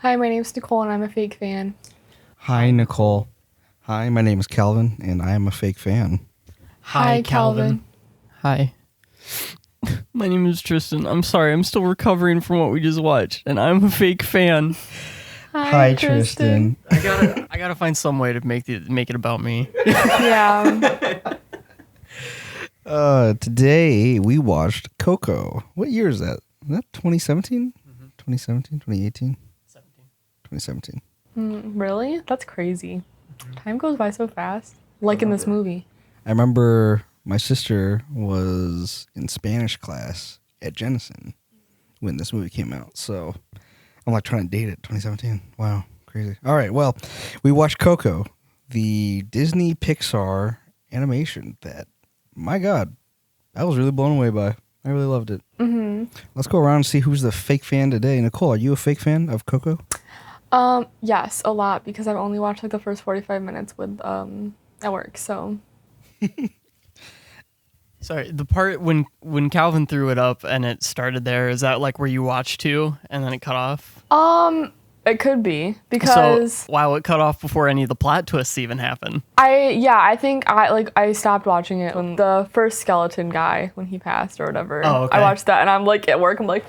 Hi, my name's Nicole and I'm a fake fan. Hi, Nicole. Hi, my name is Calvin, and I am a fake fan. Hi, Calvin. Hi. My name is Triston. I'm sorry, I'm still recovering from what we just watched, and I'm a fake fan. Hi, Triston. I gotta find some way to make it about me. Yeah. Today we watched Coco. What year is that? Is that 2017? 2017, 2018? 2017. Really? That's crazy. Time goes by so fast. Like in this movie. I remember my sister was in Spanish class at Jenison when this movie came out. So I'm like trying to date it. 2017. Wow. Crazy. All right. Well, we watched Coco, the Disney-Pixar animation that, my God, I was really blown away by. I really loved it. Mm-hmm. Let's go around and see who's the fake fan today. Nicole, are you a fake fan of Coco? Yes, a lot, because I've only watched like the first 45 minutes with at work, so. Sorry, the part when Calvin threw it up and it started there, is that like where you watched to and then it cut off? It could be, because So, wow, it cut off before any of the plot twists even happened. I think I stopped watching it when the first skeleton guy, when he passed or whatever. Oh, okay. I watched that and I'm like at work, I'm like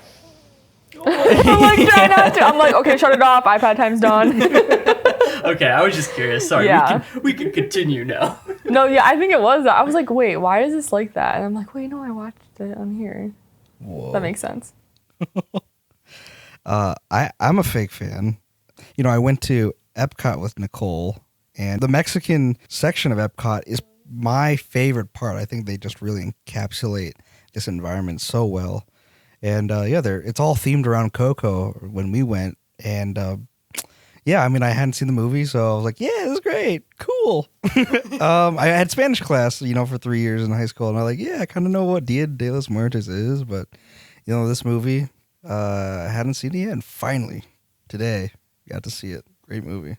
I'm like trying not to. I'm like, okay, shut it off. iPad time's done. Okay, I was just curious. Sorry, Yeah. we can continue now. No, yeah, I think it was that. I was like, wait, why is this like that? And I'm like, wait, no, I watched it on here. Whoa. That makes sense. I'm a fake fan. You know, I went to Epcot with Nicole, and the Mexican section of Epcot is my favorite part. I think they just really encapsulate this environment so well. And it's all themed around Coco when we went. And I mean, I hadn't seen the movie, so I was like, yeah, this is great. Cool. I had Spanish class, for 3 years in high school. And I'm like, yeah, I kind of know what Dia de los Muertos is. But, this movie, I hadn't seen it yet. And finally, today, got to see it. Great movie.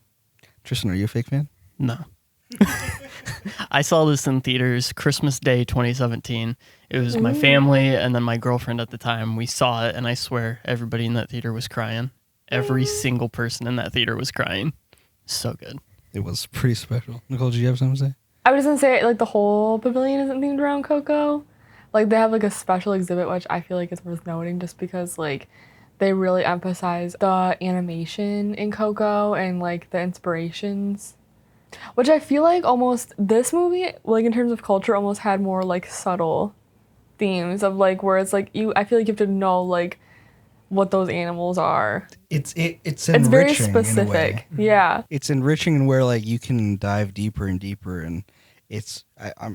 Tristan, are you a fake fan? No. I saw this in theaters Christmas Day 2017. It was my family and then my girlfriend at the time. We saw it, and I swear everybody in that theater was crying. Every single person in that theater was crying. So good. It was pretty special. Nicole, did you have something to say? I was gonna say, like, the whole pavilion isn't themed around Coco. Like, they have like a special exhibit, which I feel like is worth noting, just because like they really emphasize the animation in Coco and like the inspirations. Which I feel like almost this movie, like in terms of culture, almost had more like subtle themes of like where it's like I feel like you have to know like what those animals are. It's It's enriching very in a way. specific. Yeah. It's enriching in where like you can dive deeper and deeper, and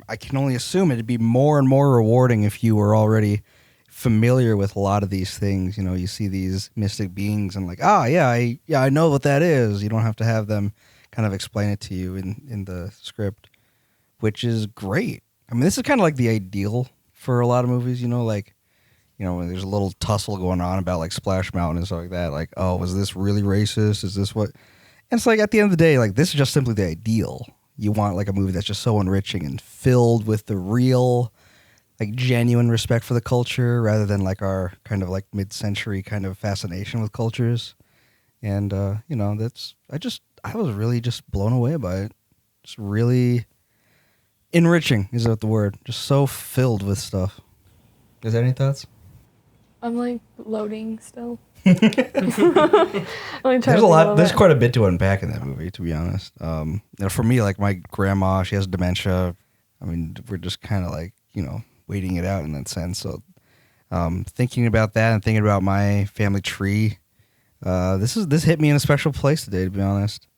I can only assume it'd be more and more rewarding if you were already familiar with a lot of these things. You see these mystic beings and like, I know what that is. You don't have to have them kind of explain it to you in the script, which is great. I mean, this is kind of like the ideal for a lot of movies, when there's a little tussle going on about like Splash Mountain and stuff like that. Like, oh, was this really racist? Is this what? And it's like at the end of the day, like this is just simply the ideal. You want like a movie that's just so enriching and filled with the real, like genuine respect for the culture rather than like our kind of like mid-century kind of fascination with cultures. And, I was really just blown away by it. Just really enriching is that the word. Just so filled with stuff. Is there any thoughts? I'm like loading still. Let me try There's a lot. There's quite a bit to unpack in that movie, to be honest. For me, like my grandma, she has dementia. I mean, we're just kind of like waiting it out in that sense. So, thinking about that and thinking about my family tree, this hit me in a special place today, to be honest.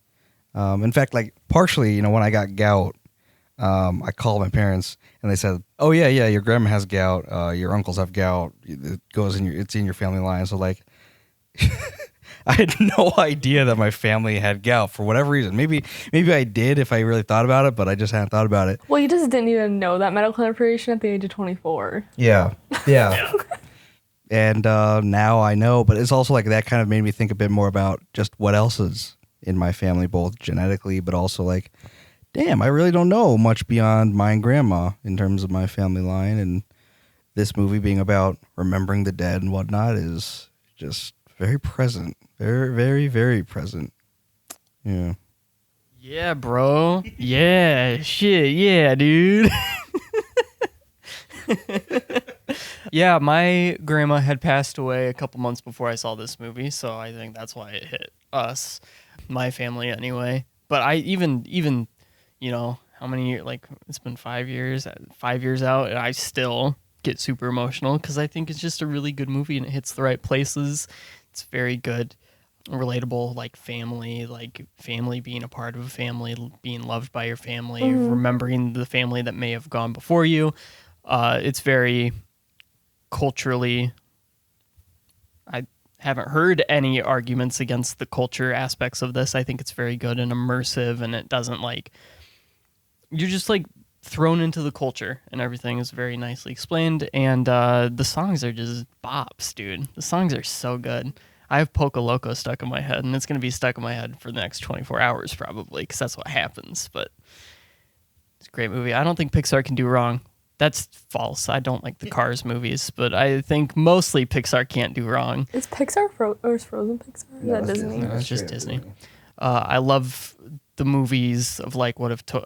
In fact, like partially, when I got gout, I called my parents and they said, "Oh yeah, your grandma has gout. Your uncles have gout. It's in your family line." So like, I had no idea that my family had gout for whatever reason. Maybe I did if I really thought about it, but I just hadn't thought about it. Well, you just didn't even know that medical information at the age of 24. Yeah. And now I know, but it's also like that kind of made me think a bit more about just what else is in my family, both genetically, but also like, damn, I really don't know much beyond my grandma in terms of my family line. And this movie being about remembering the dead and whatnot is just Very present. Very, very, very present. Yeah. Yeah, bro. Yeah, shit. Yeah, dude. Yeah, my grandma had passed away a couple months before I saw this movie, so I think that's why it hit us, my family anyway. But I even how many like it's been 5 years, 5 years out, and I still get super emotional because I think it's just a really good movie and it hits the right places. It's very good, relatable, like family being a part of a family, being loved by your family, remembering the family that may have gone before you. It's very culturally, I haven't heard any arguments against the culture aspects of this. I think it's very good and immersive, and it doesn't like, you're just like thrown into the culture, and everything is very nicely explained. And the songs are just bops, dude. The songs are so good. I have Poco Loco stuck in my head, and it's going to be stuck in my head for the next 24 hours probably, because that's what happens. But it's a great movie. I don't think Pixar can do wrong. That's false. I don't like the Cars movies, but I think mostly Pixar can't do wrong. Is Pixar or is Frozen Pixar? Is that Disney? No, it's just Disney. I love the movies of like,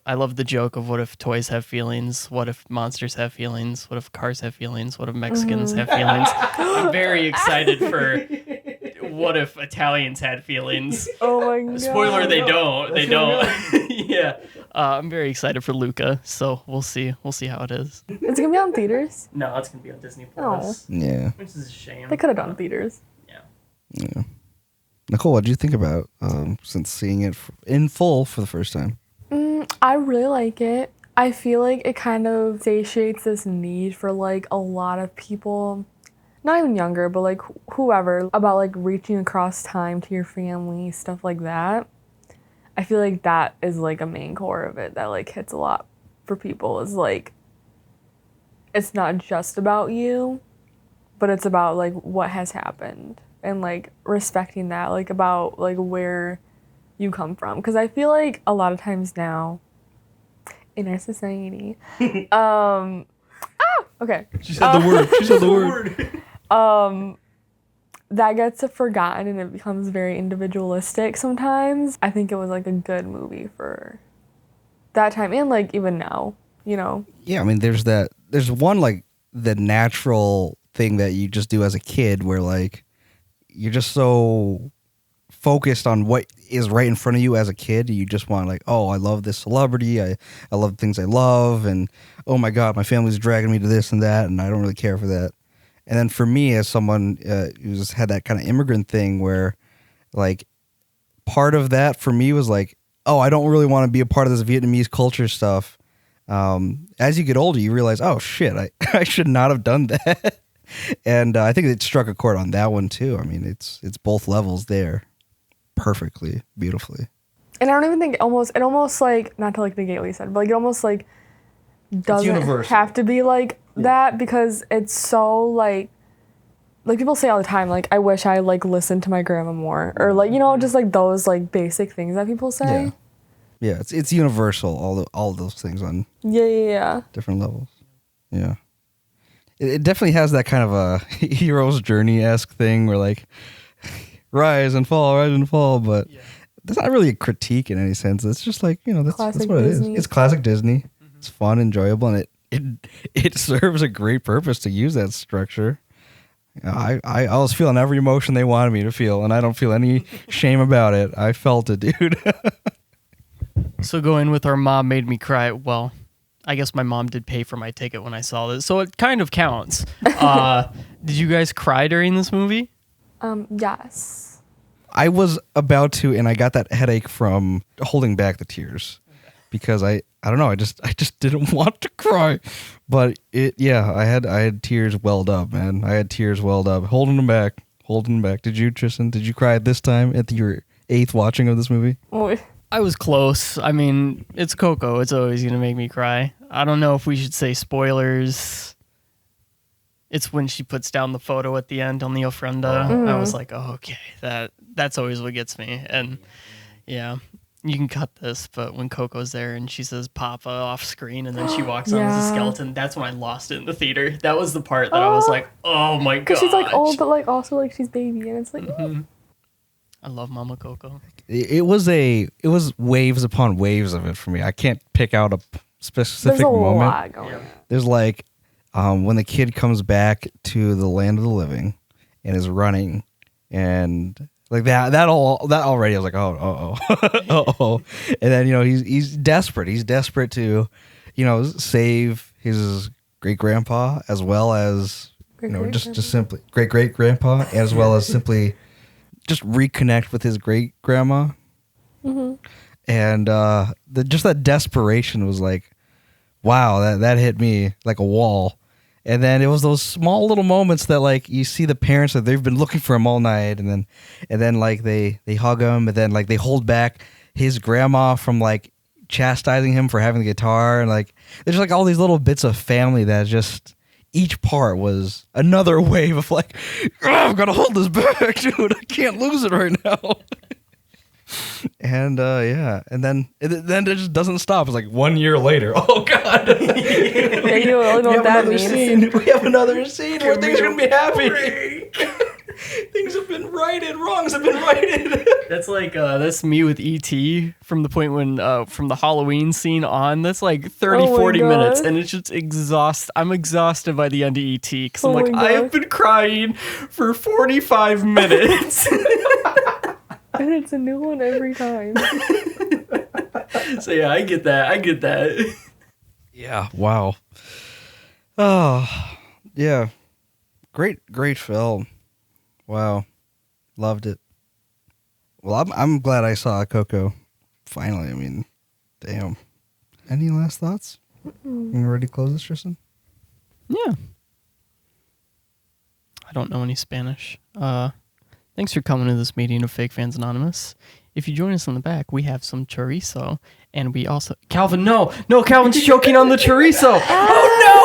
I love the joke of what if toys have feelings? What if monsters have feelings? What if cars have feelings? What if Mexicans have feelings? I'm very excited for what if Italians had feelings. Oh my god. Spoiler, they don't. They don't. Yeah. I'm very excited for Luca, so we'll see. We'll see how it is. It's gonna be on theaters? No, it's going to be on Disney Plus. Yeah. Which is a shame. They could have done theaters. Yeah. Nicole, what do you think about since seeing it in full for the first time? I really like it. I feel like it kind of satiates this need for like a lot of people, not even younger, but like whoever, about like reaching across time to your family, stuff like that. I feel like that is like a main core of it that like hits a lot for people, is like it's not just about you, but it's about like what has happened and like respecting that, like about like where you come from. Because I feel like a lot of times now in our society, okay. She said the word. She said the word. That gets forgotten and it becomes very individualistic sometimes. I think it was like a good movie for that time and like even now, you know? Yeah, I mean, there's one like the natural thing that you just do as a kid where like you're just so focused on what is right in front of you as a kid. You just want like, oh, I love this celebrity. I love things I love. And oh my God, my family's dragging me to this and that. And I don't really care for that. And then for me, as someone who's had that kind of immigrant thing where, like, part of that for me was like, oh, I don't really want to be a part of this Vietnamese culture stuff. As you get older, you realize, oh, shit, I should not have done that. And I think it struck a chord on that one, too. I mean, it's both levels there perfectly, beautifully. And I don't even think it almost like, not to like negate what you said, but like it almost like doesn't have to be like that, because it's so like people say all the time, like, I wish I like listened to my grandma more, or like, you know, just like those like basic things that people say. Yeah, it's universal, all those things on different levels. Yeah. It definitely has that kind of a hero's journey-esque thing where like rise and fall, but that's not really a critique in any sense. It's just like, you know, that's what Disney. It is. It's classic Disney. It's fun, enjoyable, and it serves a great purpose to use that structure. I was feeling every emotion they wanted me to feel, and I don't feel any shame about it. I felt it, dude. So going with our mom made me cry. Well, I guess my mom did pay for my ticket when I saw this, so it kind of counts. Did you guys cry during this movie? Yes. I was about to, and I got that headache from holding back the tears because I don't know, I just didn't want to cry. But I had tears welled up, man. I had tears welled up, holding them back. Did you, Triston? Did you cry at this time at your 8th watching of this movie? I was close. I mean, it's Coco. It's always going to make me cry. I don't know if we should say spoilers. It's when she puts down the photo at the end on the ofrenda. I was like, oh, okay, that's always what gets me. And yeah, You can cut this, but when Coco's there and she says Papa off screen and then she walks on as a Yeah. skeleton, that's when I lost it in the theater. That was the part that I was like, oh my god. She's like old, but like also like she's baby, and it's like, I love Mama Coco. It was waves upon waves of it for me. I can't pick out a specific there's a moment. lot going on. There's like when the kid comes back to the land of the living and is running, and like that already I was like, oh, and then he's desperate. He's desperate to save his great grandpa as well as just simply great grandpa as well as simply just reconnect with his great grandma. And just that desperation was like, wow, that hit me like a wall. And then it was those small little moments that like you see the parents that they've been looking for him all night, and then like they hug him, and then like they hold back his grandma from like chastising him for having the guitar, and like there's like all these little bits of family that just each part was another wave of like, I've got to hold this back, dude. I can't lose it right now. And and then it just doesn't stop. It's like 1 year later. Oh god! Yeah, you don't know what that means. We have another scene where things are gonna be happy. Things have been righted. Wrongs have been righted. That's like that's me with E.T. from the point when from the Halloween scene on. That's like 30, Oh my 40 minutes, God. and it's just I'm exhausted by the end of E.T. because I'm Oh like, my I have God. been crying for 45 minutes. And it's a new one every time. So yeah, I get that. Yeah. Wow. Oh, yeah. Great film. Wow. Loved it. Well, I'm glad I saw Coco. Finally. I mean, damn. Any last thoughts? You ready to close this, Tristan? Yeah. I don't know any Spanish. Thanks for coming to this meeting of Fake Fans Anonymous. If you join us in the back, we have some chorizo, and we also... Calvin, no, Calvin's choking on the chorizo. Oh, no!